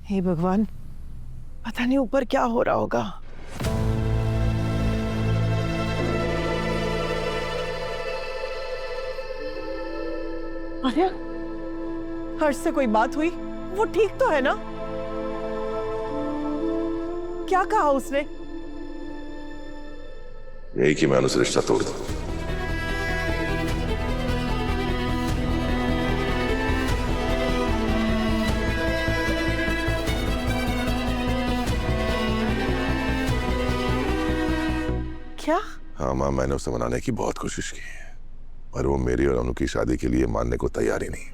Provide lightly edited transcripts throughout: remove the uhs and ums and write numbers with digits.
हे भगवान, पता नहीं ऊपर क्या हो रहा होगा। आर्या, हर्ष से कोई बात हुई? वो ठीक तो है ना? क्या कहा उसने? यही कि मैंने उसे रिश्ता तोड़ दिया। क्या? हाँ माँ, मैंने उसे मनाने की बहुत कोशिश की है, पर वो मेरी और अनु की शादी के लिए मानने को तैयार ही नहीं।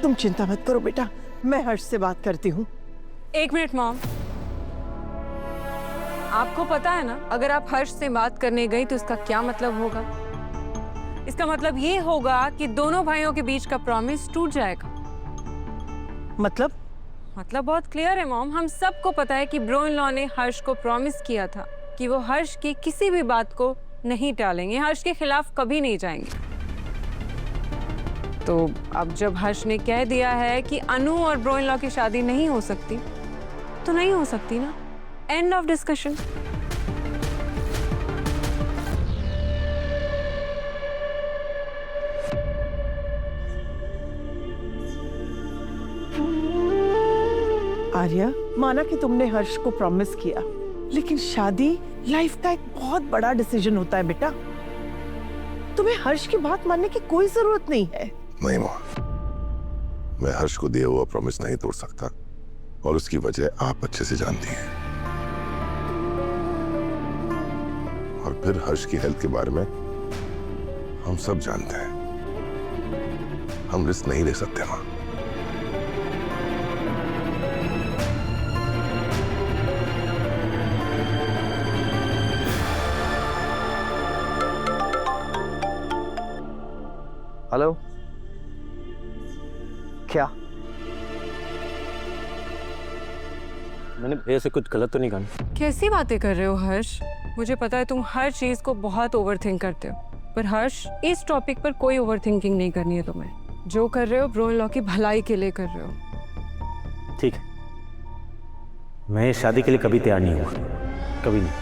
तुम चिंता मत करो बेटा, मैं हर्ष से बात करती हूँ। 1 मिनट मॉम, आपको पता है ना, अगर आप हर्ष से बात करने गई तो इसका क्या मतलब होगा? इसका मतलब ये होगा कि दोनों भाइयों के बीच का प्रॉमिस टूट जाएगा। मतलब बहुत क्लियर है मॉम, हम सबको पता है कि ब्रो इन लॉ ने हर्ष को प्रॉमिस किया था कि वो हर्ष की किसी भी बात को नहीं टालेंगे, हर्ष के खिलाफ कभी नहीं जाएंगे। तो अब जब हर्ष ने कह दिया है कि अनु और ब्रो इन लॉ की शादी नहीं हो सकती, तो नहीं हो सकती ना, एंड ऑफ डिस्कशन। आर्या, माना कि तुमने हर्ष को प्रॉमिस किया, लेकिन शादी लाइफ का एक बहुत बड़ा डिसीजन होता है बेटा। तुम्हें हर्ष की बात मानने की कोई जरूरत नहीं है। नहीं माँ, मैं हर्ष को दिया हुआ प्रॉमिस नहीं तोड़ सकता, और उसकी वजह आप अच्छे से जानती हैं। और फिर हर्ष की हेल्थ के बारे में हम सब जानते हैं। हम रिस्क नहीं ले सकते माँ। हेलो, क्या? मैंने भैया से कुछ गलत तो नहीं कहा? कैसी बातें कर रहे हो हर्ष? मुझे पता है तुम हर चीज को बहुत ओवरथिंक करते हो, पर हर्ष, इस टॉपिक पर कोई ओवरथिंकिंग नहीं करनी है तुम्हें। जो कर रहे हो ब्रो इन लॉ की भलाई के लिए कर रहे हो। ठीक है, मैं इस शादी के लिए कभी तैयार नहीं हुआ, कभी नहीं।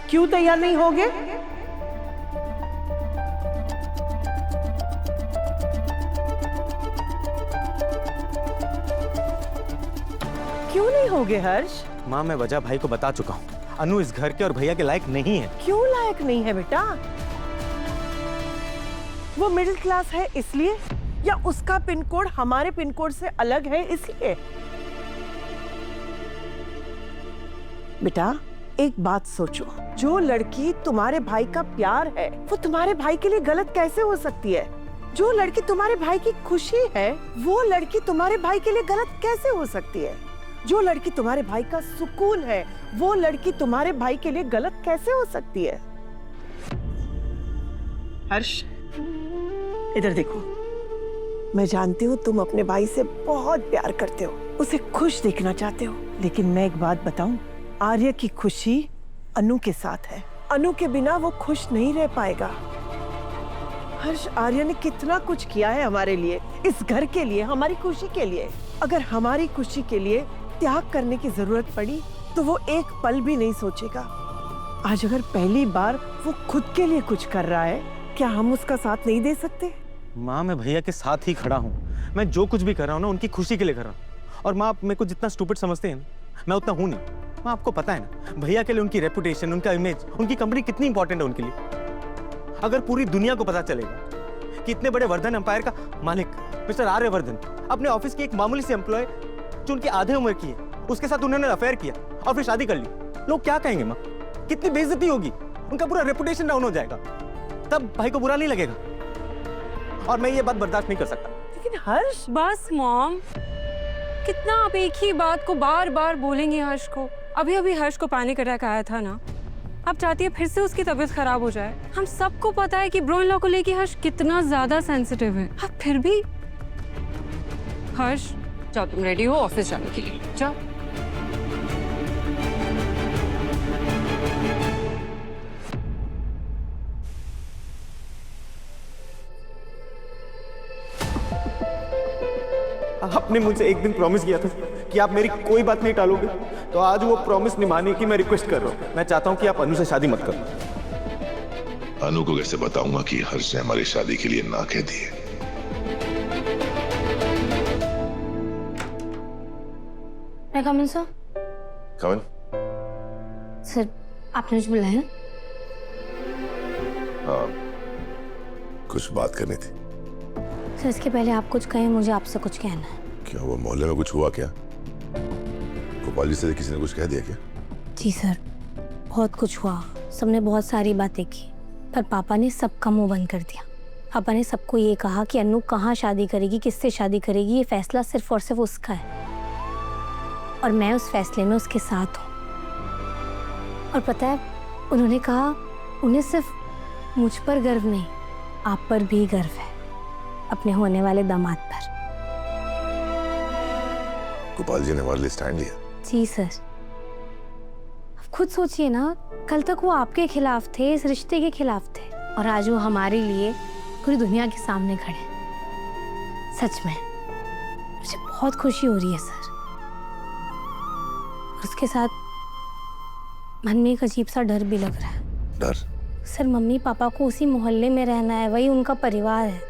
क्यों तैयार नहीं होगे? क्यों नहीं होगे हर्ष? माँ, मैं वजह भाई को बता चुका हूँ। अनु इस घर के और भैया के लायक नहीं है। क्यों लायक नहीं है बेटा? वो मिडिल क्लास है इसलिए, या उसका पिन कोड हमारे पिन कोड से अलग है इसलिए? बेटा, एक बात सोचो, जो लड़की तुम्हारे भाई का प्यार है, वो तुम्हारे भाई के लिए गलत कैसे हो सकती है? जो लड़की तुम्हारे भाई की खुशी है, वो लड़की तुम्हारे भाई के लिए गलत कैसे हो सकती है? जो लड़की तुम्हारे भाई का सुकून है, वो लड़की तुम्हारे भाई के लिए गलत कैसे हो सकती है? हर्ष, इधर देखो। मैं जानती हूँ तुम अपने भाई से बहुत प्यार करते हो, उसे खुश देखना चाहते हो, लेकिन मैं एक बात बताऊं, आर्य की खुशी अनु के साथ है। अनु के बिना वो खुश नहीं रह पाएगा। हर्ष, आर्य ने कितना कुछ किया है हमारे लिए, इस घर के लिए, हमारी खुशी के लिए। अगर हमारी खुशी के लिए त्याग करने की जरूरत पड़ी तो वो एक पल भी नहीं सोचेगा। आज अगर पहली बार वो खुद के लिए कुछ कर रहा है, क्या हम उसका साथ नहीं दे सकते? माँ, मैं भैया के साथ ही खड़ा हूँ। मैं जो कुछ भी कर रहा हूँ ना, उनकी खुशी के लिए कर रहा हूँ। और माँ, आप मेरे को जितना स्टूपिड समझते हैं ना, मैं उतना हूँ नहीं। माँ, आपको पता है ना, भैया के लिए उनकी रेपुटेशन, उनका इमेज, उनकी कंपनी कितनी इंपॉर्टेंट है उनके लिए। अगर पूरी दुनिया को पता चलेगा कि इतने बड़े वर्धन एम्पायर का मालिक मिस्टर आर्यवर्धन अपने ऑफिस की एक मामूली सी एम्प्लॉय जो उनकी आधे उम्र की है, उसके साथ उन्होंने अफेयर किया और फिर शादी कर ली, लोग क्या कहेंगे माँ? कितनी बेइज्जती होगी, उनका पूरा रेपुटेशन डाउन हो जाएगा। तब भाई को बुरा नहीं लगेगा, और मैं ये बात बर्दाश्त नहीं कर सकता। लेकिन हर्ष, बस मॉम, कितना आप एक ही बात को बार बार बोलेंगे हर्ष को? अभी अभी हर्ष को पैनिक अटैक आया था ना, आप चाहती है फिर से उसकी तबीयत खराब हो जाए? हम सबको पता है कि ब्रो इन लॉ को लेके हर्ष कितना ज्यादा सेंसिटिव है, आप फिर भी। हर्ष, जाओ, तुम रेडी हो ऑफिस जाने के लिए, जाओ। आपने मुझसे एक दिन प्रॉमिस किया था कि आप मेरी कोई बात नहीं टालोगे, तो आज वो प्रॉमिस निभाने की मैं रिक्वेस्ट कर रहा हूँ। मैं चाहता हूँ कि आप अनु से शादी मत करो। अनु को कैसे बताऊंगा कि हर्ष ने हमारी शादी के लिए ना कह दी है? मैं कमिन सर? कमन, सर आपने मुझे बुलाया? हाँ, कुछ बात करनी थी। सर इसके पहले आप कुछ कहें, मुझे आपसे कुछ कहना है। क्या वो मोहल्ले में कुछ हुआ क्या? गोपाल जी से किसी ने कुछ कह दिया क्या? जी सर, बहुत कुछ हुआ, सबने बहुत सारी बातें की, पर पापा ने सबका मुंह बंद कर दिया। पापा ने सबको ये कहा कि अनु कहाँ शादी करेगी, किससे शादी करेगी, ये फैसला सिर्फ और सिर्फ उसका है और मैं उस फैसले में उसके साथ हूँ। और पता है, उन्होंने कहा उन्हें सिर्फ मुझ पर गर्व नहीं, आप पर भी गर्व है, अपने होने वाले दामाद पर। गोपाल जी ने हमारे लिए स्टैंड लिया? जी सर। अब खुद सोचिए ना, कल तक वो आपके खिलाफ थे, इस रिश्ते के खिलाफ थे, और आज वो हमारे लिए पूरी दुनिया के सामने खड़े। सच में मुझे बहुत खुशी हो रही है सर। उसके साथ मन में एक अजीब सा डर भी लग रहा है। डर? सर मम्मी पापा को उसी मोहल्ले में रहना है, वही उनका परिवार है।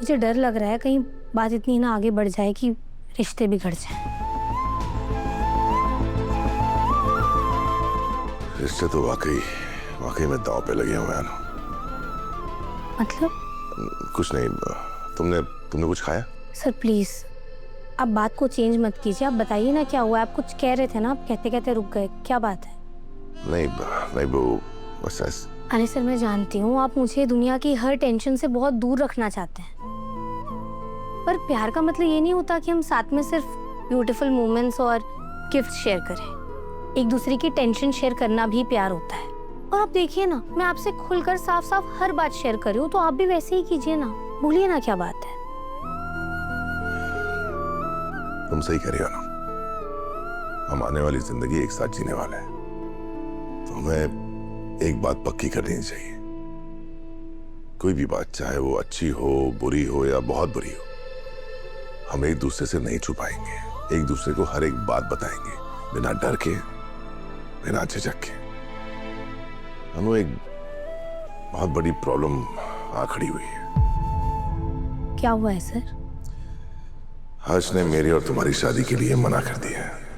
मुझे डर लग रहा है कहीं बात इतनी ना आगे बढ़ जाए कि रिश्ते बिगड़ जाए। रिश्ते तो वाकई में दांव पे लगे हुए हैं। मतलब? कुछ नहीं, तुमने कुछ खाया? सर प्लीज आप बात को चेंज मत कीजिए, आप बताइए ना क्या हुआ। आप कुछ कह रहे थे ना, आप कहते कहते रुक गए, क्या बात है? नहीं वो बस ऐसे। अरे सर मैं जानती हूँ आप मुझे दुनिया की हर टेंशन से बहुत दूर रखना चाहते हैं, पर प्यार का मतलब ये नहीं होता कि हम साथ में सिर्फ ब्यूटीफुल मोमेंट्स और गिफ्ट शेयर करें। एक दूसरे की टेंशन शेयर करना भी प्यार होता है। और आप देखिए ना, मैं आपसे खुलकर साफ साफ हर बात शेयर कर रही हूँ, तो आप भी वैसे ही कीजिए ना, भूलिए ना क्या बात है। तुम सही कह रही हो ना, हम आने वाली जिंदगी एक साथ जीने वाले हैं, तो हमें एक बात पक्की कर देनी चाहिए। कोई भी बात, चाहे वो अच्छी हो, बुरी हो या बहुत बुरी हो, हम एक दूसरे से नहीं छुपाएंगे, एक दूसरे को हर एक बात बताएंगे, बिना डर के, बिना झिझक के। हमें एक बहुत बड़ी प्रॉब्लम आ खड़ी हुई है। क्या हुआ है सर? हर्ष ने मेरी और तुम्हारी शादी के लिए मना कर दिया है।